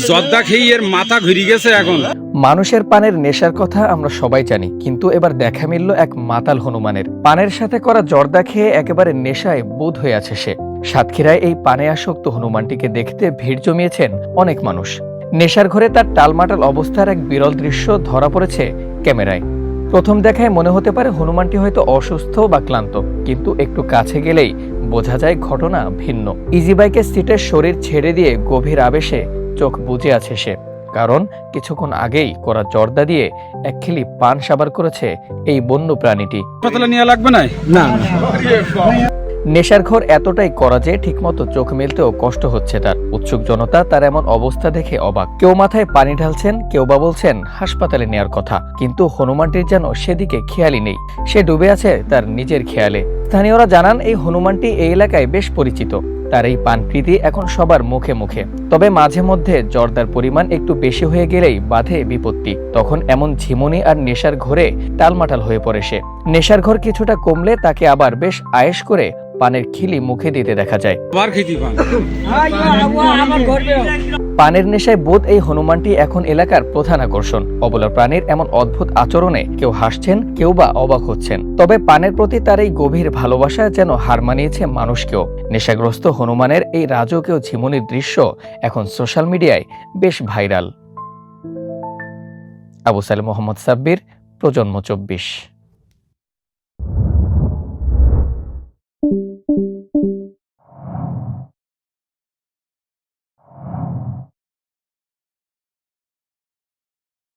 জর্দা খেয়ে এর মাথা ঘুরে গেছে এখন। মানুষের পানের নেশার কথা আমরা সবাই জানি, কিন্তু এবার দেখা মিলল এক মাতাল হনুমানের। পানের সাথে করা জর্দা খেয়ে একেবারে নেশায় বুঁদ হয়ে আছে সে। সাতক্ষীরায় এই পানে আসক্ত হনুমানটিকে দেখতে ভিড় জমিয়েছেন অনেক মানুষ। নেশার ঘরে তার টালমাটাল অবস্থার এক বিরল দৃশ্য ধরা পড়েছে ক্যামেরায়। প্রথম দেখায় মনে হতে পারে হনুমানটি হয়তো অসুস্থ বা ক্লান্ত, কিন্তু একটু কাছে গেলেই বোঝা যায় ঘটনা ভিন্ন। ইজি বাইকের সিটের শরীর ছেড়ে দিয়ে গভীর আবেশে চোখ বুজে আছে সে, কারণ কিছুক্ষণ আগেই করা জর্দা দিয়ে এক খিলি পান সাবার করেছে এই বন্য প্রাণীটি। হাসপাতালে নিয়ে লাগবে না। নেশার ঘর এতটাই করা যে ঠিকমতো চোখ মেলতেও কষ্ট হচ্ছে তার। উৎসুক জনতা তার এমন অবস্থা দেখে অবাক। কেউ মাথায় পানি ঢালছেন, কেউ বা বলছেন হাসপাতালে নেয়ার কথা, কিন্তু হনুমানটির যেন সেদিকে খেয়ালই নেই। সে ডুবে আছে তার নিজের খেয়ালে। স্থানীয়রা জানান এই হনুমানটি এই এলাকায় বেশ পরিচিত। তার এই পানকৃতি এখন সবার মুখে মুখে। তবে মাঝে মধ্যে জর্দার পরিমাণ একটু বেশি হয়ে গেলেই বাধে বিপত্তি। তখন এমন ঝিমুনি আর নেশার ঘরে টালমাটাল হয়ে পড়ে সে। নেশার ঘর কিছুটা কমলে তাকে আবার বেশ আয়েশ করে পানের খিলি মুখে দিতে দেখা যায়। পানের নেশায় বোধ এই হনুমানটি এখন এলাকার প্রধান আকর্ষণ। অবলা প্রাণীর এমন অদ্ভুত আচরণে কেউ হাসছেন, কেউ বা অবাক হচ্ছেন। তবে পানের প্রতি তার এই গভীর ভালোবাসা যেন হার মানিয়েছে মানুষকেও। নেশাগ্রস্ত হনুমানের এই রাজকীয় ঝিমুনির দৃশ্য এখন সোশ্যাল মিডিয়ায় বেশ ভাইরাল। আবু সালেম মোহাম্মদ সাব্বির, প্রজন্ম 24।